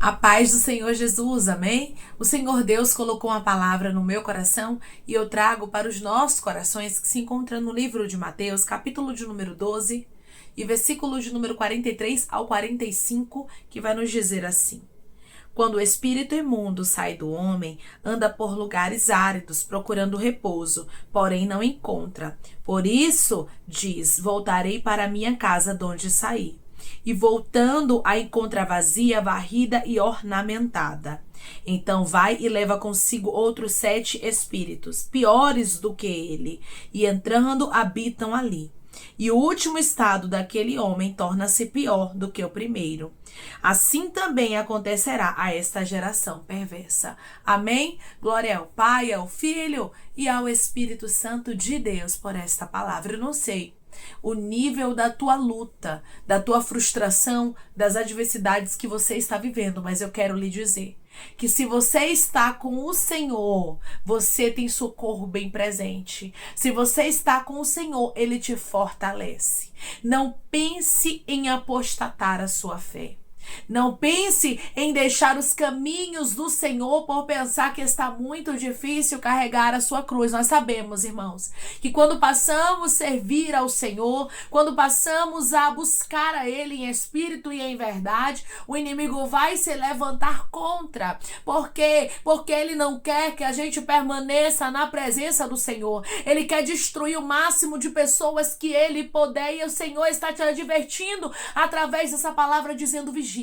A paz do Senhor Jesus, amém? O Senhor Deus colocou uma palavra no meu coração e eu trago para os nossos corações que se encontra no livro de Mateus, capítulo de número 12 e versículo de número 43 ao 45, que vai nos dizer assim: Quando o espírito imundo sai do homem, anda por lugares áridos, procurando repouso, porém não encontra. Por isso, diz, voltarei para a minha casa de onde saí. E voltando a encontra vazia, varrida e ornamentada. Então vai e leva consigo outros 7 espíritos, piores do que ele, e entrando habitam ali. E o último estado daquele homem torna-se pior do que o primeiro. Assim também acontecerá a esta geração perversa. Amém? Glória ao Pai, ao Filho e ao Espírito Santo de Deus por esta palavra. Eu não sei o nível da tua luta, da tua frustração, das adversidades que você está vivendo, mas eu quero lhe dizer que se você está com o Senhor, você tem socorro bem presente. Se você está com o Senhor, Ele te fortalece. Não pense em apostatar a sua fé. Não pense em deixar os caminhos do Senhor por pensar que está muito difícil carregar a sua cruz. Nós sabemos, irmãos, que quando passamos a servir ao Senhor, quando passamos a buscar a Ele em espírito e em verdade, o inimigo vai se levantar contra. Por quê? Porque ele não quer que a gente permaneça na presença do Senhor. Ele quer destruir o máximo de pessoas que ele puder, e o Senhor está te advertindo através dessa palavra, dizendo: vigie.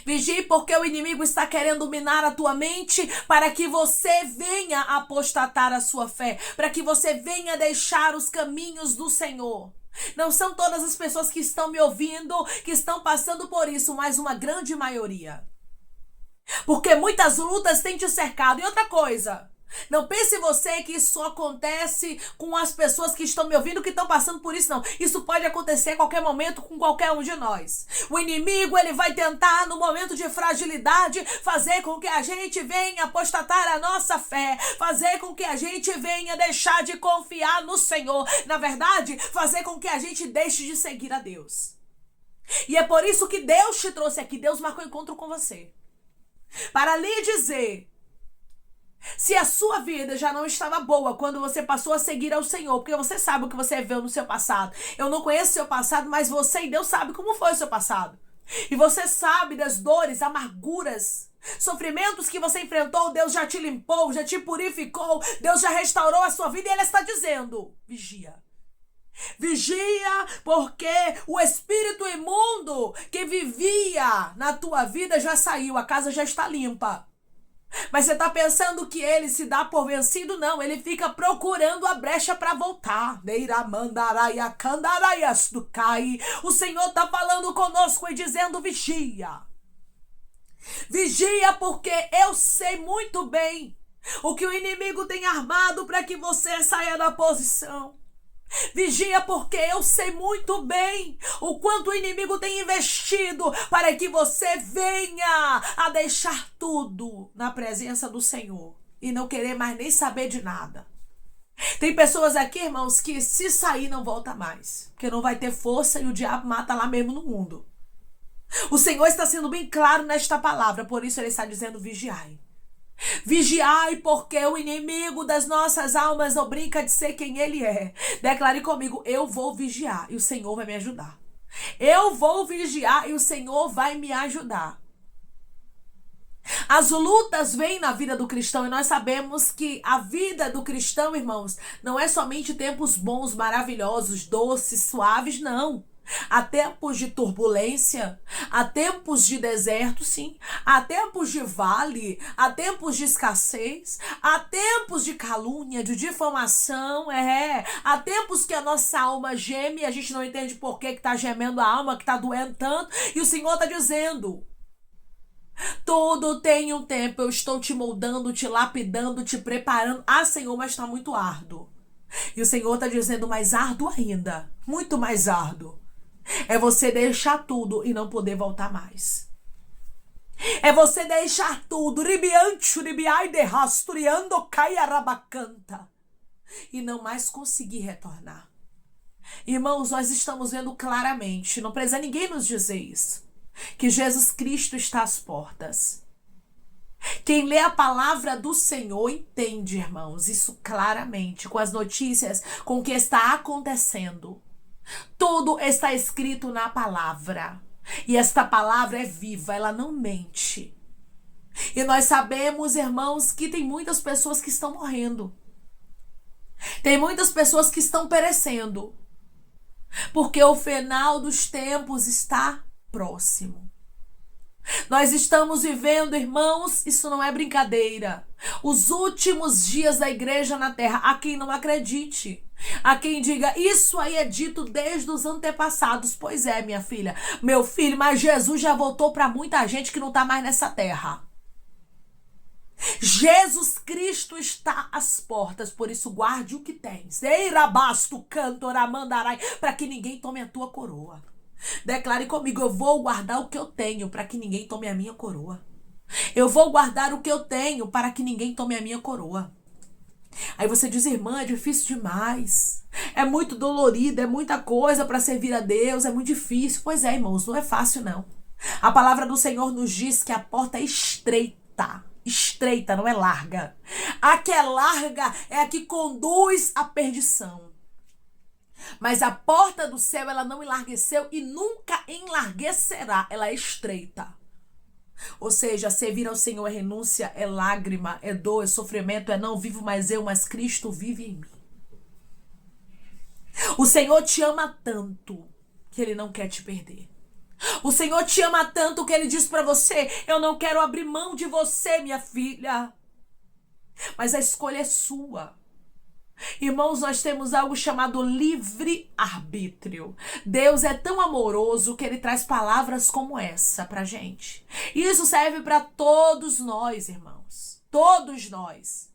Vigie, porque o inimigo está querendo minar a tua mente para que você venha apostatar a sua fé, para que você venha deixar os caminhos do Senhor. Não são todas as pessoas que estão me ouvindo que estão passando por isso, mas uma grande maioria. Porque muitas lutas têm te cercado. E outra coisa, não pense você que isso só acontece com as pessoas que estão me ouvindo, que estão passando por isso, não. Isso pode acontecer a qualquer momento com qualquer um de nós. O inimigo, ele vai tentar, no momento de fragilidade, fazer com que a gente venha apostatar a nossa fé, fazer com que a gente venha deixar de confiar no Senhor. Na verdade, fazer com que a gente deixe de seguir a Deus. E é por isso que Deus te trouxe aqui. Deus marcou encontro com você para lhe dizer: se a sua vida já não estava boa quando você passou a seguir ao Senhor, porque você sabe o que você viveu no seu passado. Eu não conheço o seu passado, mas você e Deus sabe como foi o seu passado. E você sabe das dores, amarguras, sofrimentos que você enfrentou. Deus já te limpou, já te purificou, Deus já restaurou a sua vida, e Ele está dizendo: vigia. Vigia, porque o espírito imundo que vivia na tua vida já saiu, a casa já está limpa. Mas você está pensando que ele se dá por vencido? Não, ele fica procurando a brecha para voltar. O Senhor está falando conosco e dizendo: vigia. Vigia, porque eu sei muito bem o que o inimigo tem armado para que você saia da posição. Vigia, porque eu sei muito bem o quanto o inimigo tem investido para que você venha a deixar tudo na presença do Senhor e não querer mais nem saber de nada. Tem pessoas aqui, irmãos, que se sair não volta mais, porque não vai ter força e o diabo mata lá mesmo no mundo. O Senhor está sendo bem claro nesta palavra, por isso Ele está dizendo: vigiai. Vigiai, porque o inimigo das nossas almas não brinca de ser quem ele é. Declare comigo: eu vou vigiar e o Senhor vai me ajudar. Eu vou vigiar e o Senhor vai me ajudar. As lutas vêm na vida do cristão, e nós sabemos que a vida do cristão, irmãos, não é somente tempos bons, maravilhosos, doces, suaves, não. Há tempos de turbulência, há tempos de deserto, sim, há tempos de vale, há tempos de escassez, há tempos de calúnia, de difamação, há tempos que a nossa alma geme e a gente não entende por que está gemendo a alma, que está doendo tanto, e o Senhor está dizendo: tudo tem um tempo, eu estou te moldando, te lapidando, te preparando. Ah, Senhor, mas está muito árduo. E o Senhor está dizendo: mais árduo ainda, muito mais árduo. É você deixar tudo e não poder voltar mais. É você deixar tudo, e não mais conseguir retornar. Irmãos, nós estamos vendo claramente, não precisa ninguém nos dizer isso. que Jesus Cristo está às portas. Quem lê a palavra do Senhor entende, irmãos, isso claramente, com as notícias, com o que está acontecendo. Tudo está escrito na palavra. E esta palavra é viva, ela não mente. E nós sabemos, irmãos, que tem muitas pessoas que estão morrendo. Tem muitas pessoas que estão perecendo. Porque o final dos tempos está próximo. Nós estamos vivendo, irmãos, isso não é brincadeira, os últimos dias da igreja na terra. Há quem não acredite, há quem diga, isso aí é dito desde os antepassados. Pois é, minha filha, meu filho, mas Jesus já voltou para muita gente que não está mais nessa terra. Jesus Cristo está às portas, por isso guarde o que tens. Eirabasto, cantoramandarai, para que ninguém tome a tua coroa. Declare comigo, eu vou guardar o que eu tenho para que ninguém tome a minha coroa. Eu vou guardar o que eu tenho para que ninguém tome a minha coroa. Aí você diz, irmã, é difícil demais. É muito dolorido, é muita coisa para servir a Deus, é muito difícil. Pois é, irmãos, não é fácil não. A palavra do Senhor nos diz que a porta é estreita. Estreita, não é larga. A que é larga é a que conduz à perdição. Mas a porta do céu, ela não enlargueceu e nunca enlarguecerá. Ela é estreita. Ou seja, servir ao Senhor é renúncia, é lágrima, é dor, é sofrimento, é não vivo mais eu, mas Cristo vive em mim. O Senhor te ama tanto que Ele não quer te perder. O Senhor te ama tanto que Ele diz para você, eu não quero abrir mão de você, minha filha. Mas a escolha é sua. Irmãos, nós temos algo chamado livre-arbítrio. Deus é tão amoroso que Ele traz palavras como essa pra gente. Isso serve para todos nós, irmãos. Todos nós.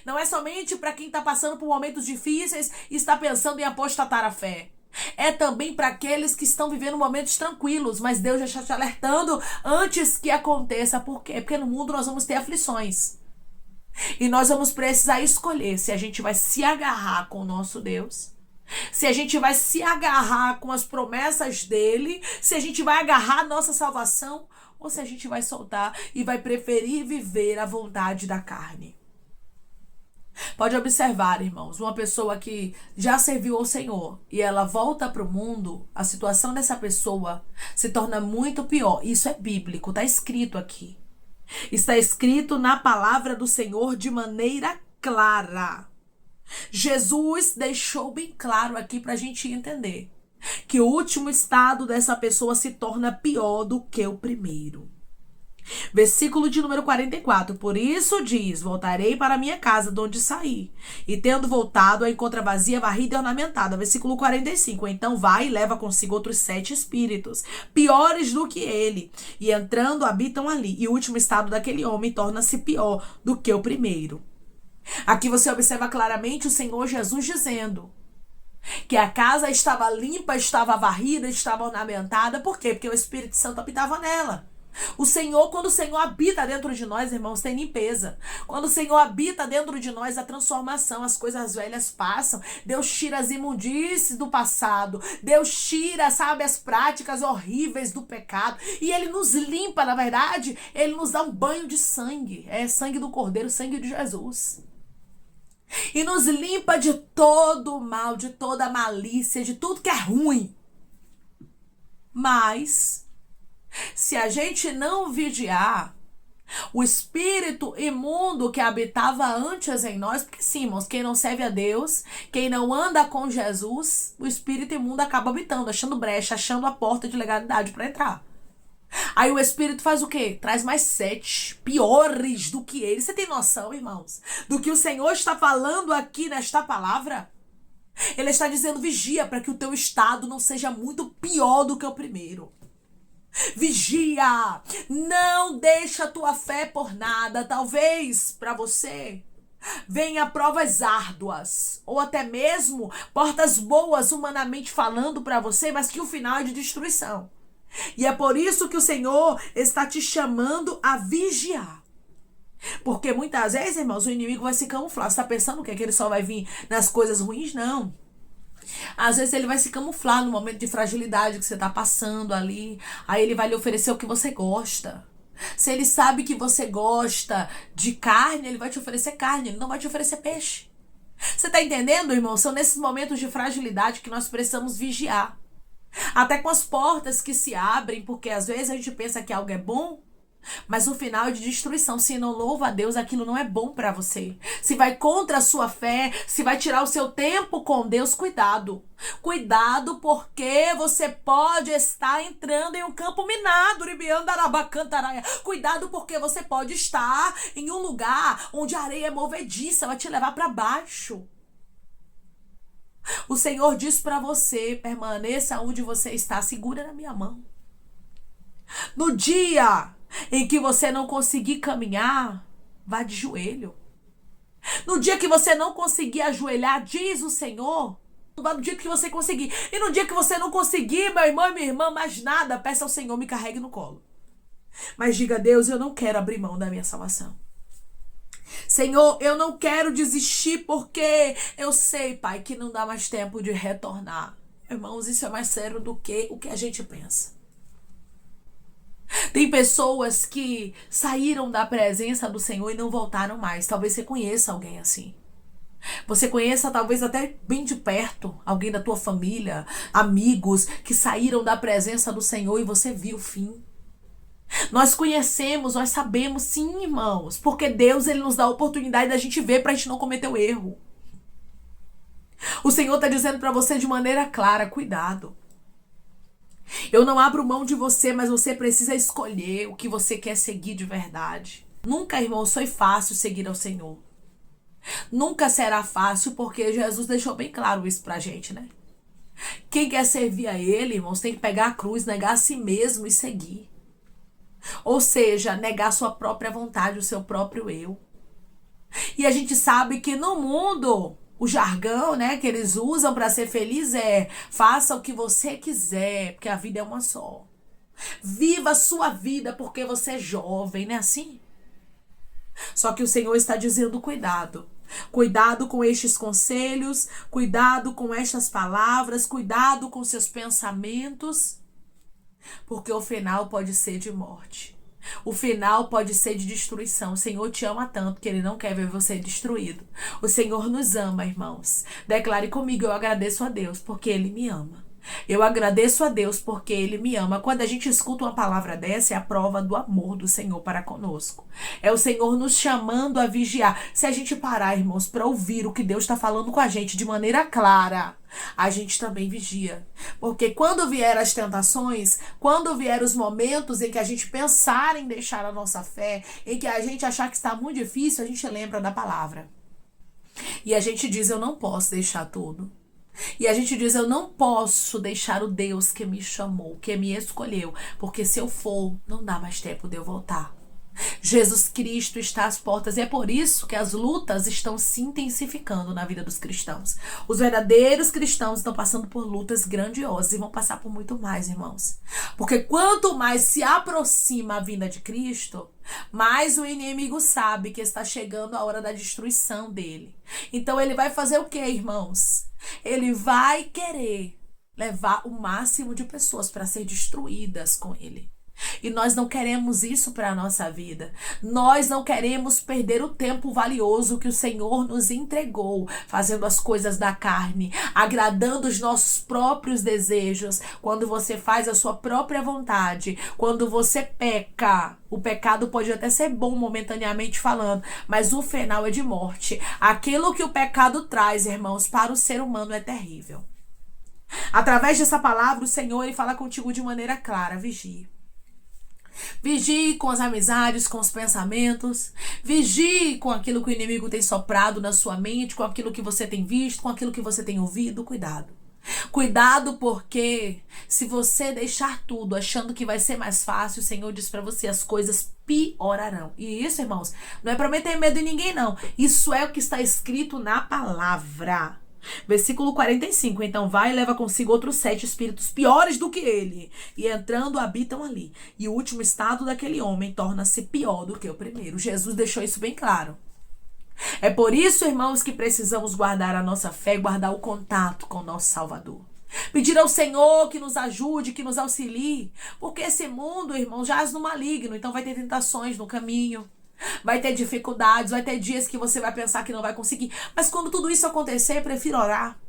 Não é somente para quem está passando por momentos difíceis e está pensando em apostatar a fé. É também para aqueles que estão vivendo momentos tranquilos, mas Deus já está te alertando antes que aconteça. Por quê? Porque no mundo nós vamos ter aflições. E nós vamos precisar escolher se a gente vai se agarrar com o nosso Deus, se a gente vai se agarrar com as promessas dele, se a gente vai agarrar a nossa salvação, ou se a gente vai soltar e vai preferir viver a vontade da carne. Pode observar, irmãos, uma pessoa que já serviu ao Senhor e ela volta para o mundo, a situação dessa pessoa se torna muito pior. Isso é bíblico, está escrito aqui. Está escrito na palavra do Senhor de maneira clara. Jesus deixou bem claro aqui para a gente entender que o último estado dessa pessoa se torna pior do que o primeiro. Versículo de número 44. Por isso diz, voltarei para a minha casa de onde saí. E tendo voltado, a encontra vazia, varrida e ornamentada. Versículo 45. Então vai e leva consigo outros 7 espíritos, piores do que ele. E entrando, habitam ali. E o último estado daquele homem torna-se pior do que o primeiro. Aqui você observa claramente o Senhor Jesus dizendo que a casa estava limpa, estava varrida, estava ornamentada. Por quê? Porque o Espírito Santo habitava nela. O Senhor, quando o Senhor habita dentro de nós, irmãos, tem limpeza. Quando o Senhor habita dentro de nós, a transformação, as coisas velhas passam. Deus tira as imundícies do passado. Deus tira, sabe, as práticas horríveis do pecado. E Ele nos limpa, na verdade, Ele nos dá um banho de sangue. É sangue do Cordeiro, sangue de Jesus. E nos limpa de todo o mal, de toda a malícia, de tudo que é ruim. Mas se a gente não vigiar, o espírito imundo que habitava antes em nós, porque sim, irmãos, quem não serve a Deus, quem não anda com Jesus, o espírito imundo acaba habitando, achando brecha, achando a porta de legalidade para entrar. Aí o espírito faz o quê? Traz mais 7 piores do que ele. Você tem noção, irmãos, do que o Senhor está falando aqui nesta palavra? Ele está dizendo, vigia para que o teu estado não seja muito pior do que o primeiro. Vigia, não deixa a tua fé por nada. Talvez para você venha provas árduas ou até mesmo portas boas humanamente falando para você, mas que o final é de destruição. E é por isso que o Senhor está te chamando a vigiar. Porque muitas vezes, irmãos, o inimigo vai se camuflar. Você está pensando o quê? Que ele só vai vir nas coisas ruins? Não. Às vezes ele vai se camuflar no momento de fragilidade que você está passando ali. Aí ele vai lhe oferecer o que você gosta. Se ele sabe que você gosta de carne, ele vai te oferecer carne, ele não vai te oferecer peixe. Você tá entendendo, irmão? São nesses momentos de fragilidade que nós precisamos vigiar. Até com as portas que se abrem, porque às vezes a gente pensa que algo é bom, mas no final é de destruição. Se não louva a Deus, aquilo não é bom pra você. Se vai contra a sua fé, se vai tirar o seu tempo com Deus, cuidado. Cuidado, porque você pode estar entrando em um campo minado. Cuidado, porque você pode estar em um lugar onde a areia é movediça, vai te levar pra baixo. O Senhor diz pra você: permaneça onde você está, segura na minha mão. No dia em que você não conseguir caminhar, vá de joelho. No dia que você não conseguir ajoelhar, diz o Senhor, vá no dia que você conseguir. E no dia que você não conseguir, meu irmão e minha irmã, mais nada, peça ao Senhor, me carregue no colo. Mas diga: Deus, eu não quero abrir mão da minha salvação. Senhor, eu não quero desistir, porque eu sei, Pai, que não dá mais tempo de retornar. Irmãos, isso é mais sério do que o que a gente pensa. Tem pessoas que saíram da presença do Senhor e não voltaram mais. Talvez você conheça alguém assim. Você conheça, talvez até bem de perto, alguém da tua família, amigos que saíram da presença do Senhor e você viu o fim. Nós conhecemos, nós sabemos, sim, irmãos, porque Deus, ele nos dá a oportunidade da gente ver pra gente não cometer o erro. O Senhor está dizendo para você de maneira clara: cuidado. Eu não abro mão de você, mas você precisa escolher o que você quer seguir de verdade. Nunca, irmãos, foi fácil seguir ao Senhor. Nunca será fácil, porque Jesus deixou bem claro isso pra gente, né? Quem quer servir a Ele, irmãos, tem que pegar a cruz, negar a si mesmo e seguir. Ou seja, negar a sua própria vontade, o seu próprio eu. E a gente sabe que no mundo, o jargão, né, que eles usam para ser feliz é: faça o que você quiser, porque a vida é uma só. Viva a sua vida porque você é jovem, não é assim? Só que o Senhor está dizendo: cuidado. Cuidado com estes conselhos, cuidado com estas palavras, cuidado com seus pensamentos, porque o final pode ser de morte. O final pode ser de destruição. O Senhor te ama tanto que Ele não quer ver você destruído. O Senhor nos ama, irmãos. Declare comigo: eu agradeço a Deus porque Ele me ama. Eu agradeço a Deus porque Ele me ama. Quando a gente escuta uma palavra dessa, é a prova do amor do Senhor para conosco. É o Senhor nos chamando a vigiar. Se a gente parar, irmãos, para ouvir o que Deus está falando com a gente de maneira clara, a gente também vigia. Porque quando vier as tentações, quando vier os momentos em que a gente pensar em deixar a nossa fé, em que a gente achar que está muito difícil, a gente lembra da palavra. E a gente diz: eu não posso deixar tudo. E a gente diz: eu não posso deixar o Deus que me chamou, que me escolheu, porque se eu for, não dá mais tempo de eu voltar. Jesus Cristo está às portas, e é por isso que as lutas estão se intensificando na vida dos cristãos. Os verdadeiros cristãos estão passando por lutas grandiosas e vão passar por muito mais, irmãos. Porque quanto mais se aproxima a vinda de Cristo, mais o inimigo sabe que está chegando a hora da destruição dele. Então ele vai fazer o quê, irmãos? Ele vai querer levar o máximo de pessoas para ser destruídas com ele. E nós não queremos isso para a nossa vida. Nós não queremos perder o tempo valioso que o Senhor nos entregou, fazendo as coisas da carne, agradando os nossos próprios desejos. Quando você faz a sua própria vontade, quando você peca, o pecado pode até ser bom momentaneamente falando, mas o final é de morte. Aquilo que o pecado traz, irmãos, para o ser humano é terrível. Através dessa palavra, o Senhor, ele fala contigo de maneira clara: vigie. Vigie com as amizades, com os pensamentos. Vigie com aquilo que o inimigo tem soprado na sua mente, com aquilo que você tem visto, com aquilo que você tem ouvido. Cuidado. Cuidado, porque se você deixar tudo achando que vai ser mais fácil, o Senhor diz para você: as coisas piorarão. E isso, irmãos, não é para meter medo em ninguém, não. Isso é o que está escrito na palavra. Versículo 45. Então vai e leva consigo outros 7 espíritos piores do que ele, e entrando habitam ali. E o último estado daquele homem torna-se pior do que o primeiro. Jesus deixou isso bem claro. É por isso, irmãos, que precisamos guardar a nossa fé, guardar o contato com o nosso Salvador. Pedir ao Senhor que nos ajude, que nos auxilie, porque esse mundo, irmão, jaz no maligno, então vai ter tentações no caminho, vai ter dificuldades, vai ter dias que você vai pensar que não vai conseguir, mas quando tudo isso acontecer, prefira orar.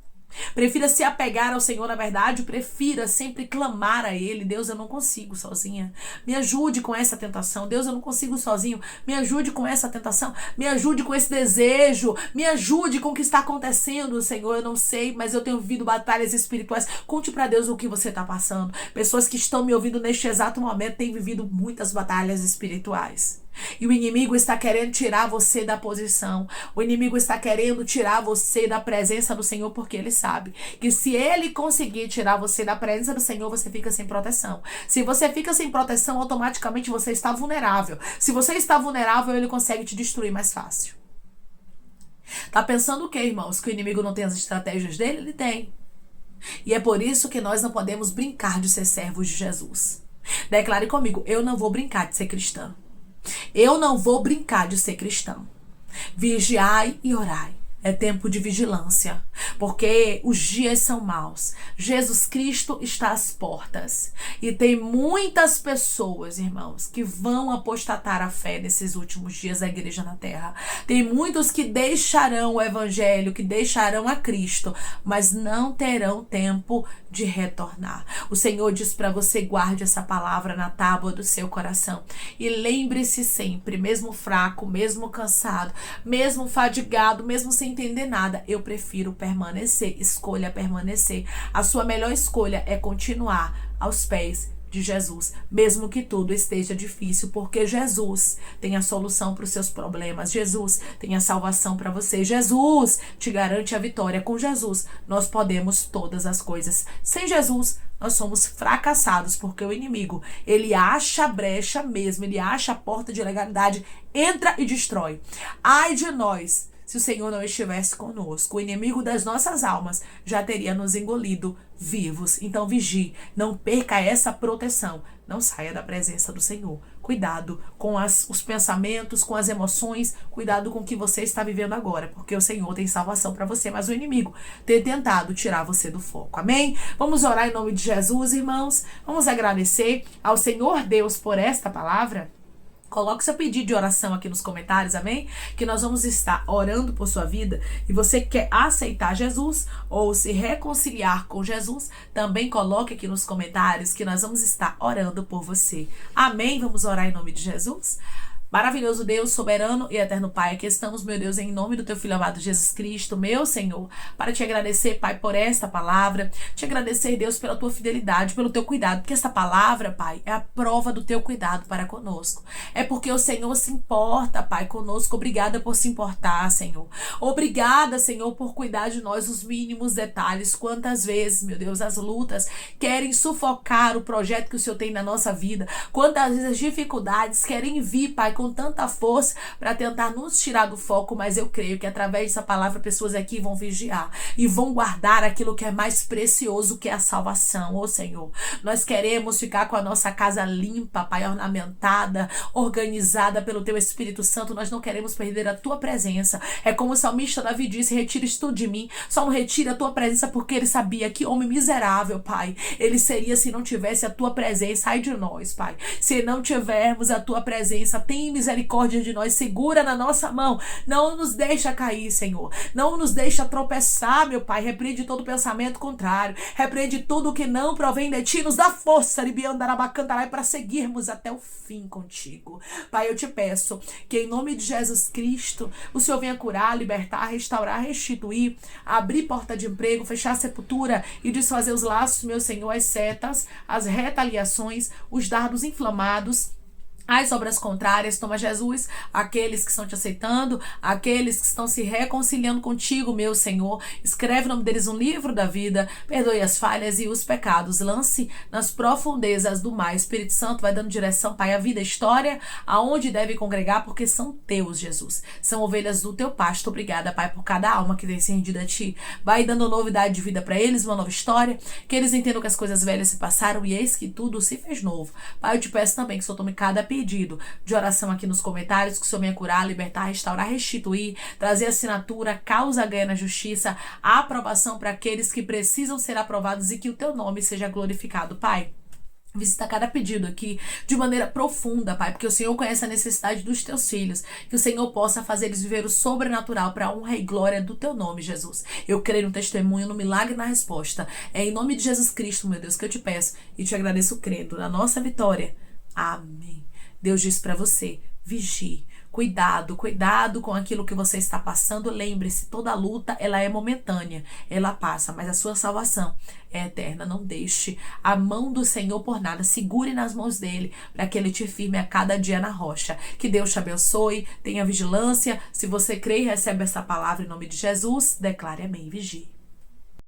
Prefira se apegar ao Senhor, na verdade, prefira sempre clamar a Ele. Deus, eu não consigo sozinha. Me ajude com essa tentação. Deus, eu não consigo sozinho. Me ajude com essa tentação. Me ajude com esse desejo. Me ajude com o que está acontecendo, Senhor. Eu não sei, mas eu tenho vivido batalhas espirituais. Conte para Deus o que você está passando. Pessoas que estão me ouvindo neste exato momento têm vivido muitas batalhas espirituais. E o inimigo está querendo tirar você da posição. O inimigo está querendo tirar você da presença do Senhor, porque ele sabe que se ele conseguir tirar você da presença do Senhor, você fica sem proteção. Se você fica sem proteção, automaticamente você está vulnerável. Se você está vulnerável, ele consegue te destruir mais fácil. Tá pensando o quê, irmãos? Que o inimigo não tem as estratégias dele? Ele tem. E é por isso que nós não podemos brincar de ser servos de Jesus. Declare comigo: eu não vou brincar de ser cristã. Eu não vou brincar de ser cristão. Vigiai e orai. É tempo de vigilância, porque os dias são maus. Jesus Cristo está às portas. E tem muitas pessoas, irmãos, que vão apostatar a fé nesses últimos dias da igreja na terra. Tem muitos que deixarão o evangelho, que deixarão a Cristo, mas não terão tempo de retornar. O Senhor diz para você: guarde essa palavra na tábua do seu coração. E lembre-se sempre, mesmo fraco, mesmo cansado, mesmo fadigado, mesmo sem entender nada, eu prefiro permanecer. Escolha permanecer. A sua melhor escolha é continuar aos pés de Jesus, mesmo que tudo esteja difícil, porque Jesus tem a solução para os seus problemas. Jesus tem a salvação para você. Jesus te garante a vitória. Com Jesus nós podemos todas as coisas. Sem Jesus nós somos fracassados, porque o inimigo, ele acha a brecha mesmo, ele acha a porta de legalidade, entra e destrói. Ai de nós se o Senhor não estivesse conosco. O inimigo das nossas almas já teria nos engolido vivos. Então vigie, não perca essa proteção. Não saia da presença do Senhor. Cuidado com os pensamentos, com as emoções. Cuidado com o que você está vivendo agora, porque o Senhor tem salvação para você, mas o inimigo tem tentado tirar você do foco. Amém? Vamos orar em nome de Jesus, irmãos. Vamos agradecer ao Senhor Deus por esta palavra. Coloque seu pedido de oração aqui nos comentários, amém? Que nós vamos estar orando por sua vida. E você quer aceitar Jesus ou se reconciliar com Jesus, também coloque aqui nos comentários que nós vamos estar orando por você. Amém? Vamos orar em nome de Jesus? Maravilhoso Deus, soberano e eterno Pai, aqui estamos, meu Deus, em nome do teu Filho amado Jesus Cristo, meu Senhor, para te agradecer, Pai, por esta palavra, te agradecer, Deus, pela tua fidelidade, pelo teu cuidado, porque esta palavra, Pai, é a prova do teu cuidado para conosco. É porque o Senhor se importa, Pai, conosco. Obrigada por se importar, Senhor. Obrigada, Senhor, por cuidar de nós os mínimos detalhes. Quantas vezes, meu Deus, as lutas querem sufocar o projeto que o Senhor tem na nossa vida. Quantas vezes as dificuldades querem vir, Pai, com tanta força para tentar nos tirar do foco, mas eu creio que através dessa palavra pessoas aqui vão vigiar e vão guardar aquilo que é mais precioso, que é a salvação. Ô Senhor, nós queremos ficar com a nossa casa limpa, Pai, ornamentada, organizada pelo teu Espírito Santo. Nós não queremos perder a tua presença. É como o salmista Davi disse: retira isso tudo de mim, só não retira a tua presença, porque ele sabia que homem miserável, Pai, ele seria se não tivesse a tua presença. Ai de nós, Pai, se não tivermos a tua presença. Tem misericórdia de nós, segura na nossa mão, não nos deixa cair, Senhor, não nos deixa tropeçar, meu Pai. Repreende todo pensamento contrário, repreende tudo que não provém de ti, nos dá força para seguirmos até o fim contigo. Pai, eu te peço que em nome de Jesus Cristo o Senhor venha curar, libertar, restaurar, restituir, abrir porta de emprego, fechar a sepultura e desfazer os laços, meu Senhor, as setas, as retaliações, os dardos inflamados, as obras contrárias. Toma, Jesus, aqueles que estão te aceitando, aqueles que estão se reconciliando contigo, meu Senhor. Escreve o nome deles no livro da vida, perdoe as falhas e os pecados, lance nas profundezas do mar. Espírito Santo vai dando direção, Pai, à vida, à história, aonde deve congregar, porque são teus, Jesus. São ovelhas do teu pasto. Obrigada, Pai, por cada alma que tem se rendido a ti. Vai dando novidade de vida para eles, uma nova história, que eles entendam que as coisas velhas se passaram e eis que tudo se fez novo. Pai, eu te peço também que o Senhor tome cada pedido pedido de oração aqui nos comentários, que o Senhor venha curar, libertar, restaurar, restituir, trazer assinatura, causa ganha na justiça, a aprovação para aqueles que precisam ser aprovados e que o teu nome seja glorificado, Pai. Visita cada pedido aqui de maneira profunda, Pai, porque o Senhor conhece a necessidade dos teus filhos, que o Senhor possa fazer eles viver o sobrenatural para a honra e glória do teu nome, Jesus. Eu creio no testemunho, no milagre e na resposta. É em nome de Jesus Cristo, meu Deus, que eu te peço e te agradeço crendo na nossa vitória. Amém. Deus diz para você, vigie. Cuidado com aquilo que você está passando. Lembre-se, toda luta, ela é momentânea, ela passa, mas a sua salvação é eterna. Não deixe a mão do Senhor por nada. Segure nas mãos dele, para que ele te firme a cada dia na rocha. Que Deus te abençoe, tenha vigilância. Se você crê e recebe essa palavra em nome de Jesus, declare amém, vigie.